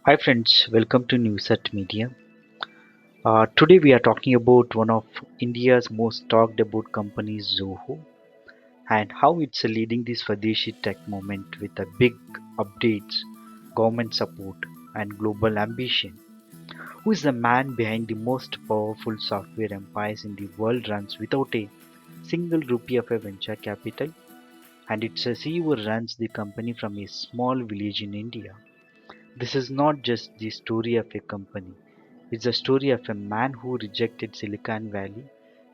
Hi friends, welcome to Newsat Media. Today we are talking about one of India's most talked about companies, Zoho, and how it's leading this Swadeshi tech movement with a big updates, government support, and global ambition. Who is the man behind the most powerful software empires in the world runs without a single rupee of a venture capital? And it's a CEO who runs the company from a small village in India. This is not just the story of a company. It's the story of a man who rejected Silicon Valley,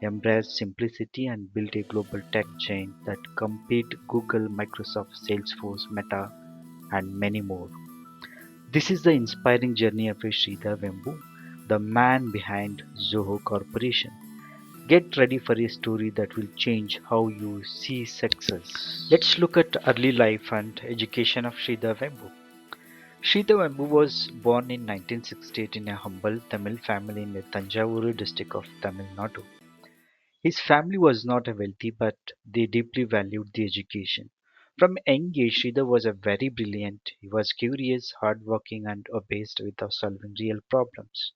embraced simplicity, and built a global tech giant that compete Google, Microsoft, Salesforce, Meta, and many more. This is the inspiring journey of a Sridhar Vembu, the man behind Zoho Corporation. Get ready for a story that will change how you see success. Let's look at early life and education of Sridhar Vembu. Sridhar Vembu was born in 1968 in a humble Tamil family in the Tanjavur district of Tamil Nadu. His family was not wealthy, but they deeply valued the education. From a young age, Sridhar was a very brilliant. He was curious, hardworking, and obsessed with solving real problems.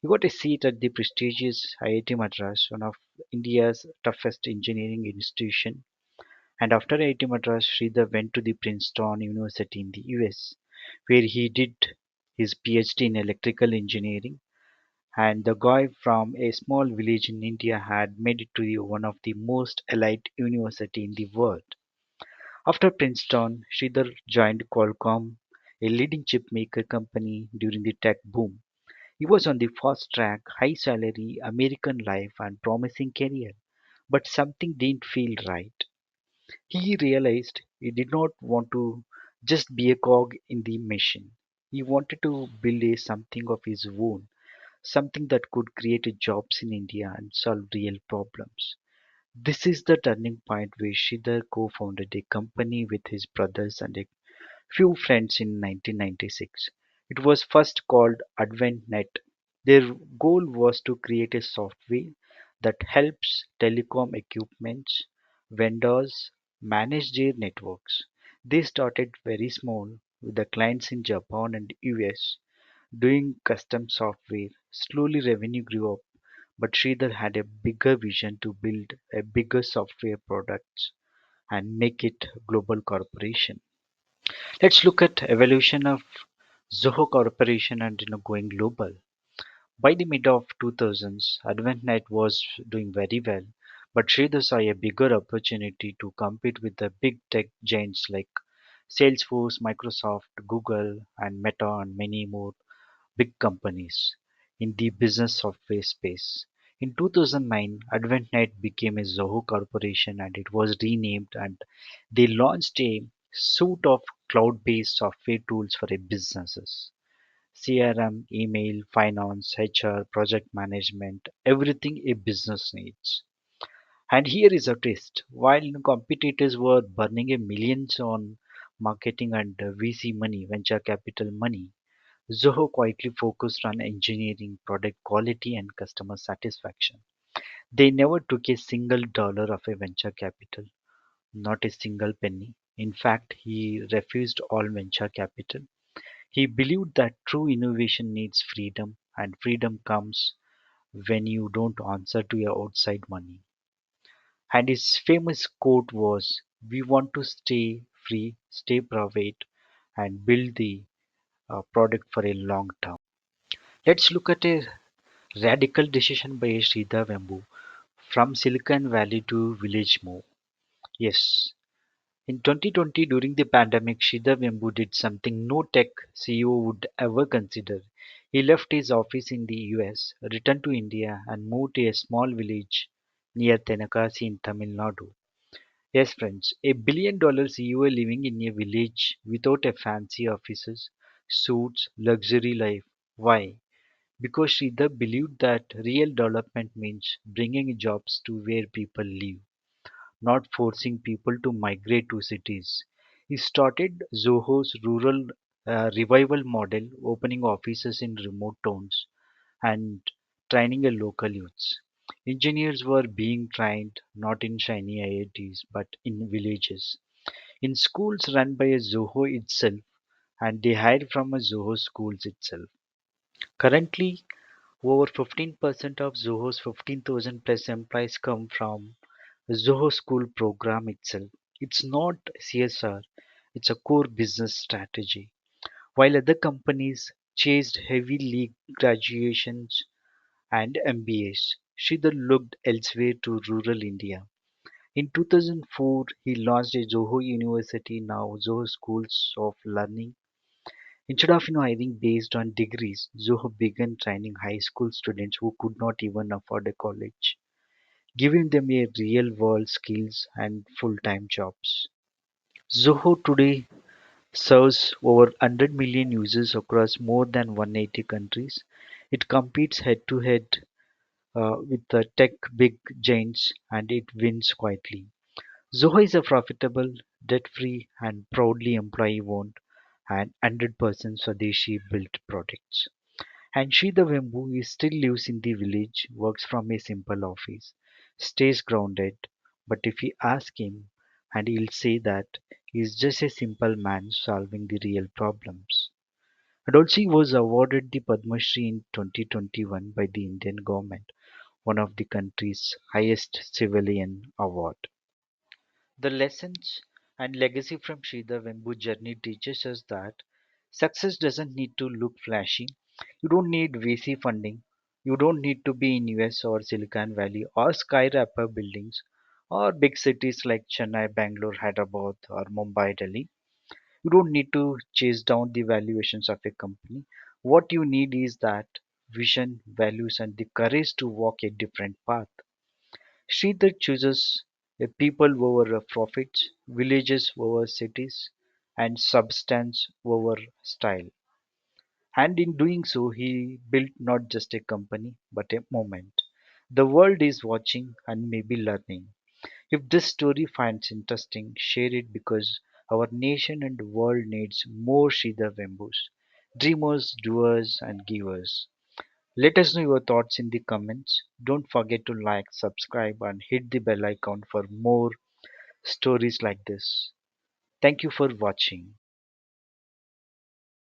He got a seat at the prestigious IIT Madras, one of India's toughest engineering institution. And after IIT Madras, Sridhar went to the Princeton University in the US, where he did his PhD in electrical engineering. And the guy from a small village in India had made it to one of the most elite university in the world. After Princeton, Sridhar joined Qualcomm, a leading chip maker company during the tech boom. He was on the fast track, high salary, American life, and promising career. But something didn't feel right. He realized he did not want to just be a cog in the machine. He wanted to build something of his own, something that could create jobs in India and solve real problems. This is the turning point where Sridhar co-founded a company with his brothers and a few friends in 1996. It was first called AdventNet. Their goal was to create a software that helps telecom equipments vendors manage their networks. They started very small with the clients in Japan and US doing custom software. Slowly revenue grew up, but Sridhar had a bigger vision to build a bigger software products and make it global corporation. Let's look at evolution of Zoho Corporation and going global. By the mid of 2000s, AdventNet was doing very well, but Sridhar saw a bigger opportunity to compete with the big tech giants like Salesforce, Microsoft, Google, and Meta, and many more big companies in the business software space. In 2009, AdventNet became a Zoho Corporation and it was renamed and they launched a suite of cloud-based software tools for businesses. CRM, email, finance, HR, project management, everything a business needs. And here is a twist. While competitors were burning a millions on marketing and VC money, venture capital money, Zoho quietly focused on engineering, product quality, and customer satisfaction. They never took a single dollar of a venture capital, not a single penny. In fact, he refused all venture capital. He believed that true innovation needs freedom, and freedom comes when you don't answer to your outside money. And his famous quote was, "We want to stay free, stay private, and build the product for a long term." Let's look at a radical decision by Sridhar Vembu from Silicon Valley to village move. Yes, in 2020 during the pandemic, Sridhar Vembu did something no tech CEO would ever consider. He left his office in the US, returned to India, and moved to a small village near Tenakasi in Tamil Nadu. Yes, friends, $1 billion CEO living in a village without a fancy offices, suits, luxury life. Why? Because Sridhar believed that real development means bringing jobs to where people live, not forcing people to migrate to cities. He started Zoho's rural revival model, opening offices in remote towns and training a local youths. Engineers were being trained not in shiny IITs but in villages, in schools run by a Zoho itself, and they hired from a Zoho schools itself. Currently, over 15% of Zoho's 15,000 plus employees come from the Zoho school program itself. It's not CSR, it's a core business strategy. While other companies chased heavy graduations and MBAs, Sridhar looked elsewhere to rural India. In 2004, he launched a Zoho University, now Zoho Schools of Learning. Instead of hiring based on degrees, Zoho began training high school students who could not even afford a college, giving them a real world skills and full time jobs. Zoho today serves over 100 million users across more than 180 countries. It competes head to head with the tech big giants and it wins quietly. Zoho is a profitable, debt-free, and proudly employee-owned and 100% Swadeshi built products. And Sridhar Vembu is still lives in the village, works from a simple office, stays grounded, but if you ask him, and he'll say that he's just a simple man solving the real problems. And also he was awarded the Padma Shri in 2021 by the Indian government, one of the country's highest civilian award. The lessons and legacy from Sridhar Vembu journey teaches us that success doesn't need to look flashy. You don't need VC funding. You don't need to be in US or Silicon Valley or skyscraper buildings or big cities like Chennai, Bangalore, Hyderabad or Mumbai, Delhi. You don't need to chase down the valuations of a company. What you need is that vision, values and the courage to walk a different path. Sridhar chooses a people over profits, villages over cities, and substance over style. And in doing so, he built not just a company, but a moment. The world is watching and maybe learning. If this story finds interesting, share it because our nation and the world needs more Sridhar Vembus, dreamers, doers, and givers. Let us know your thoughts in the comments. Don't forget to like, subscribe, and hit the bell icon for more stories like this. Thank you for watching.